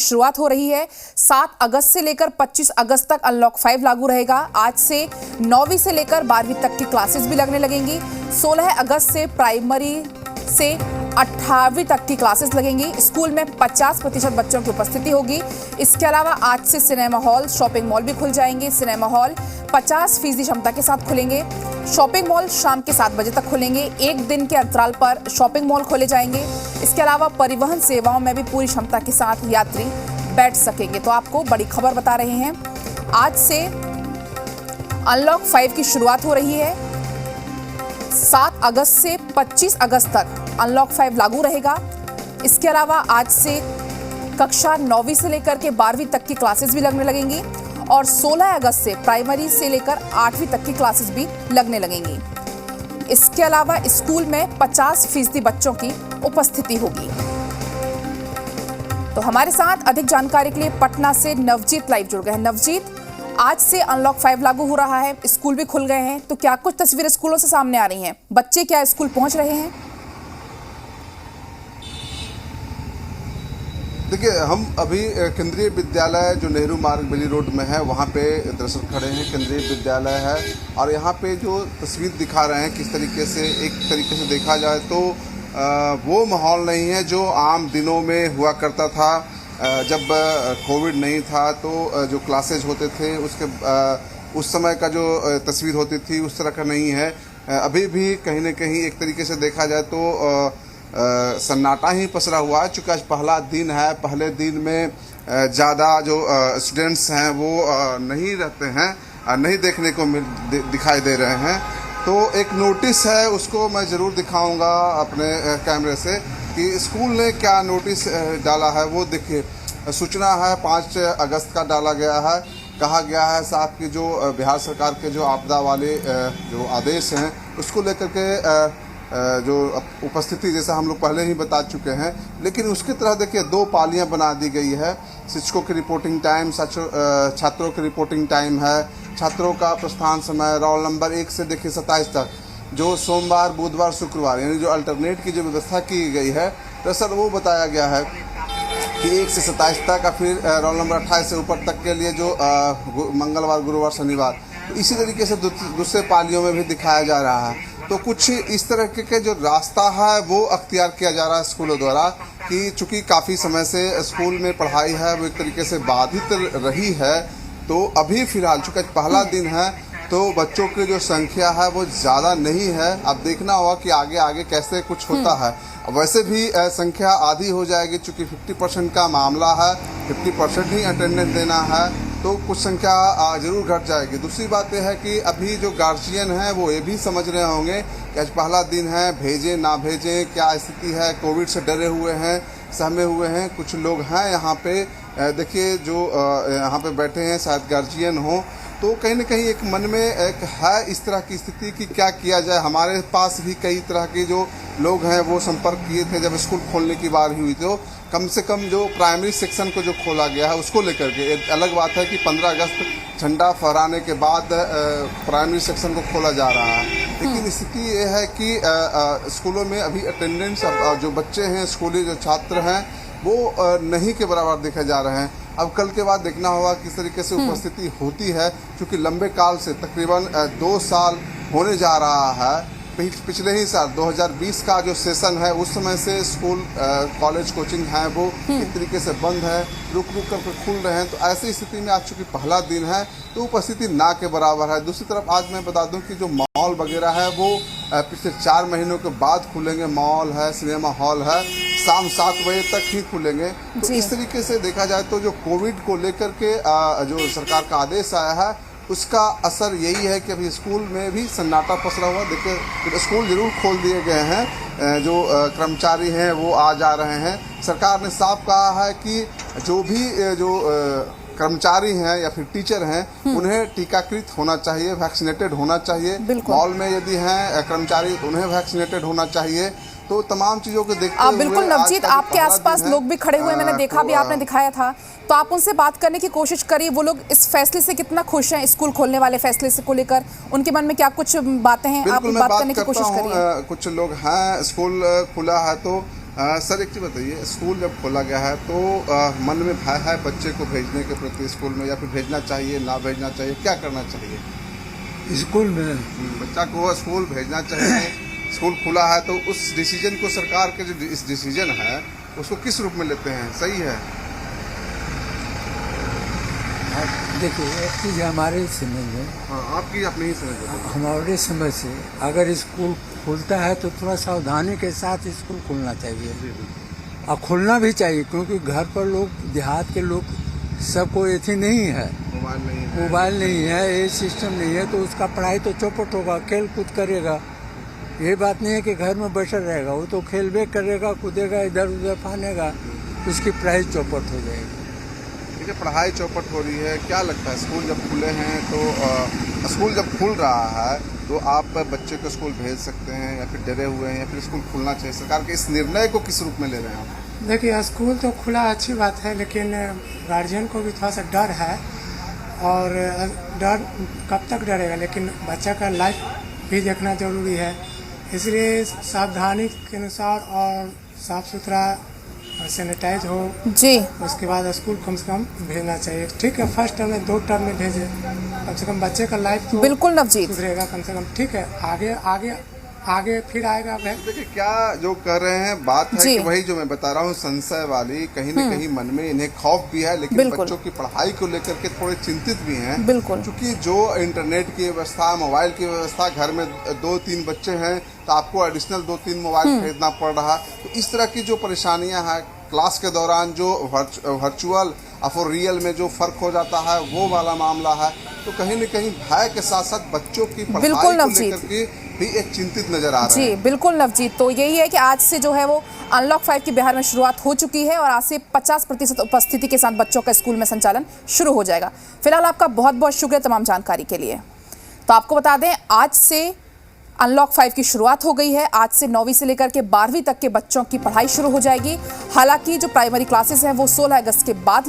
शुरुआत हो रही है। 7 अगस्त से लेकर 25 अगस्त तक अनलॉक 5 लागू रहेगा। आज से 9वीं से लेकर 12वीं तक की क्लासेस भी लगने लगेंगी। 16 अगस्त से प्राइमरी से 18वीं तक की क्लासेस लगेंगी। स्कूल में 50% बच्चों की उपस्थिति होगी। इसके अलावा आज से सिनेमा हॉल, शॉपिंग मॉल भी खुल जाएंगे। सिनेमा हॉल 50% क्षमता के साथ खुलेंगे। शॉपिंग मॉल शाम के 7 बजे तक खुलेंगे। एक दिन के अंतराल पर शॉपिंग मॉल खोले जाएंगे। इसके अलावा परिवहन सेवाओं में भी पूरी क्षमता के साथ यात्री बैठ सकेंगे। तो आपको बड़ी खबर बता रहे हैं, आज से अनलॉक 5 की शुरुआत हो रही है। 7 अगस्त से 25 अगस्त तक अनलॉक 5 लागू रहेगा। इसके अलावा आज से कक्षा 9वीं से लेकर के 12वीं तक की क्लासेस भी लगने लगेंगी और 16 अगस्त से प्राइमरी से लेकर 8वीं तक की क्लासेस भी लगने लगेंगी। इसके अलावा स्कूल में 50% बच्चों की उपस्थिति होगी। तो हमारे साथ अधिक जानकारी के लिए पटना से नवजीत लाइव जुड़ गए हैं। नवजीत, आज से अनलॉक 5 लागू हो रहा है, स्कूल भी खुल गए हैं, तो क्या कुछ तस्वीरें स्कूलों से सामने आ रही हैं? बच्चे क्या स्कूल पहुंच रहे हैं? देखिए, हम अभी केंद्रीय विद्यालय जो नेहरू मार्ग बेली रोड में है वहाँ पे दरअसल खड़े हैं। केंद्रीय विद्यालय है और यहाँ पे जो तस्वीर दिखा रहे हैं, किस तरीके से, एक तरीके से देखा जाए तो वो माहौल नहीं है जो आम दिनों में हुआ करता था। जब कोविड नहीं था तो जो क्लासेज होते थे उसके उस समय का जो तस्वीर होती थी उस तरह का नहीं है। अभी भी कहीं ना कहीं एक तरीके से देखा जाए तो सन्नाटा ही पसरा हुआ है। चूँकि आज पहला दिन है, पहले दिन में ज़्यादा जो स्टूडेंट्स हैं वो नहीं रहते हैं, नहीं देखने को दिखाई दे रहे हैं। तो एक नोटिस है, उसको मैं ज़रूर दिखाऊंगा अपने कैमरे से कि स्कूल ने क्या नोटिस डाला है। वो देखिए, सूचना है 5 अगस्त का डाला गया है। कहा गया है साहब कि जो बिहार सरकार के जो आपदा वाले जो आदेश हैं उसको लेकर के जो उपस्थिति, जैसा हम लोग पहले ही बता चुके हैं, लेकिन उसकी तरह देखिए 2 पालियां बना दी गई है। शिक्षकों की रिपोर्टिंग टाइम, छात्रों की रिपोर्टिंग टाइम है। छात्रों का प्रस्थान समय रोल नंबर 1 से देखिए 27 तक, जो सोमवार, बुधवार, शुक्रवार यानी जो अल्टरनेट की जो व्यवस्था की गई है, दरअसल वो बताया गया है कि 1 से 27 तक का, फिर रोल नंबर 28 से ऊपर तक के लिए जो मंगलवार, गुरुवार, शनिवार, तो इसी तरीके से दूसरे पालियों में भी दिखाया जा रहा है। तो कुछ इस तरह के जो रास्ता है वो अख्तियार किया जा रहा है स्कूलों द्वारा कि चूँकि काफ़ी समय से स्कूल में पढ़ाई है वो एक तरीके से बाधित रही है। तो अभी फ़िलहाल चूँकि पहला दिन है तो बच्चों की जो संख्या है वो ज़्यादा नहीं है। अब देखना होगा कि आगे आगे कैसे कुछ होता है। वैसे भी संख्या आधी हो जाएगी, चूँकि 50% का मामला है, 50% ही अटेंडेंस देना है, तो कुछ संख्या ज़रूर घट जाएगी। दूसरी बात यह है कि अभी जो गार्जियन हैं वो ये भी समझ रहे होंगे कि आज पहला दिन है, भेजें ना भेजें, क्या स्थिति है। कोविड से डरे हुए हैं, सहमे हुए हैं। कुछ लोग हैं यहाँ पे, देखिए जो यहाँ पे बैठे हैं, शायद गार्जियन हो, तो कहीं ना कहीं एक मन में एक है इस तरह की स्थिति कि क्या किया जाए। हमारे पास भी कई तरह के जो लोग हैं वो संपर्क किए थे जब स्कूल खोलने की बात हुई, तो कम से कम जो प्राइमरी सेक्शन को जो खोला गया है उसको लेकर के एक अलग बात है कि 15 अगस्त झंडा फहराने के बाद प्राइमरी सेक्शन को खोला जा रहा है। लेकिन स्थिति ये है कि स्कूलों में अभी अटेंडेंस, जो बच्चे हैं, स्कूली जो छात्र हैं, वो नहीं के बराबर देखे जा रहे हैं। अब कल के बाद देखना होगा किस तरीके से उपस्थिति होती है, क्योंकि लंबे काल से तकरीबन 2 साल होने जा रहा है। पिछले ही साल 2020 का जो सेशन है उस समय से स्कूल, कॉलेज, कोचिंग हैं वो एक तरीके से बंद है, रुक कर खुल रहे हैं। तो ऐसी स्थिति में आज चूँकि पहला दिन है तो उपस्थिति ना के बराबर है। दूसरी तरफ आज मैं बता दूं कि जो मॉल वगैरह है वो पिछले 4 महीनों के बाद खुलेंगे। मॉल है, सिनेमा हॉल है, शाम 7 बजे तक ही खुलेंगे। तो इस तरीके से देखा जाए तो जो कोविड को लेकर के जो सरकार का आदेश आया है उसका असर यही है कि अभी स्कूल में भी सन्नाटा पसरा हुआ। देखिए, स्कूल जरूर खोल दिए गए हैं, जो कर्मचारी हैं वो आ जा रहे हैं। सरकार ने साफ कहा है कि जो भी जो कर्मचारी हैं या फिर टीचर हैं उन्हें टीकाकृत होना चाहिए, वैक्सीनेटेड होना चाहिए। मॉल में यदि हैं कर्मचारी तो उन्हें वैक्सीनेटेड होना चाहिए। तो तमाम चीजों को देखते हुए बिल्कुल नवजीत, आपके आसपास लोग भी खड़े हुए, मैंने देखा भी, आपने दिखाया था, तो आप उनसे बात करने की कोशिश करिए। वो लोग इस फैसले से कितना खुश हैं, स्कूल खोलने वाले फैसले से को लेकर उनके मन में क्या कुछ बातें हैं, आप बात करने की कोशिश करिए। कुछ लोग हैं, स्कूल खुला है तो सर एक चीज़ बताइए, स्कूल जब खोला गया है तो मन में भय है बच्चे को भेजने के प्रति स्कूल में, या फिर भेजना चाहिए ना भेजना चाहिए, क्या करना चाहिए? स्कूल में बच्चा को स्कूल भेजना चाहिए, स्कूल खुला है तो उस डिसीजन को, सरकार के जो इस डिसीजन है उसको किस रूप में लेते हैं, सही है? देखिए, एक चीज़ हमारे समझ में, हाँ, आपकी अपनी ही समझ बताइए। हमारे समझ से अगर स्कूल खुलता है तो थोड़ा सावधानी के साथ स्कूल खुलना चाहिए, और खुलना भी चाहिए, क्योंकि घर पर लोग, देहात के लोग सबको एथी नहीं है, मोबाइल नहीं है, ये सिस्टम नहीं है, तो उसका पढ़ाई तो चौपट होगा, खेल कूद करेगा। ये बात नहीं है कि घर में बैठा रहेगा, वो तो खेल भी करेगा, कूदेगा, इधर उधर फानेगा, उसकी पढ़ाई चौपट हो जाएगी। ठीक है, पढ़ाई चौपट हो रही है, क्या लगता है स्कूल जब खुले हैं तो स्कूल जब खुल रहा है तो आप बच्चे को स्कूल भेज सकते हैं, या फिर डरे हुए हैं, या फिर स्कूल खुलना चाहिए? सरकार के इस निर्णय को किस रूप में ले रहे हैं आप? देखिए, स्कूल तो खुला अच्छी बात है, लेकिन गार्जियन को भी थोड़ा सा डर है, और डर कब तक डरेगा, लेकिन बच्चा का लाइफ भी देखना ज़रूरी है, इसलिए सावधानी के अनुसार और साफ़ सुथरा सैनिटाइज हो जी, उसके बाद स्कूल कम से कम भेजना चाहिए। ठीक है, फर्स्ट टर्म में 2 टर्म में भेजे, कम से कम बच्चे का लाइफ तो बिल्कुल नवजीत। सुधरेगा कम से कम। ठीक है, आगे आगे आगे फिर आएगा। देखिए, क्या जो कर रहे हैं बात है कि वही जो मैं बता रहा हूँ, संशय वाली, कहीं न कहीं मन में इन्हें खौफ भी है, लेकिन बच्चों की पढ़ाई को लेकर के थोड़े चिंतित भी हैं। बिल्कुल, क्योंकि जो इंटरनेट की व्यवस्था, मोबाइल की व्यवस्था, घर में 2-3 बच्चे हैं तो आपको एडिशनल 2-3 मोबाइल खरीदना पड़ रहा है, तो इस तरह की जो परेशानियां हैं, क्लास के दौरान जो वर्चुअल और रियल में जो फर्क हो जाता है, वो वाला मामला है, तो कहीं न कहीं भय के साथ साथ बच्चों की पढ़ाई को लेकर के भी एक चिंतित नजर आ रहा है। जी बिल्कुल नवजीत, तो यही है कि आज से जो है वो अनलॉक 5 की बिहार में शुरुआत हो चुकी है, और आज से 50% उपस्थिति के साथ बच्चों का स्कूल में संचालन शुरू हो जाएगा। फिलहाल आपका बहुत बहुत शुक्रिया तमाम जानकारी के लिए। तो आपको बता दें, आज से अनलॉक 5 की शुरुआत हो गई है। आज से 9वीं से लेकर के 12वीं तक के बच्चों की पढ़ाई शुरू हो जाएगी। हालांकि जो प्राइमरी क्लासेस हैं वो 16 अगस्त के बाद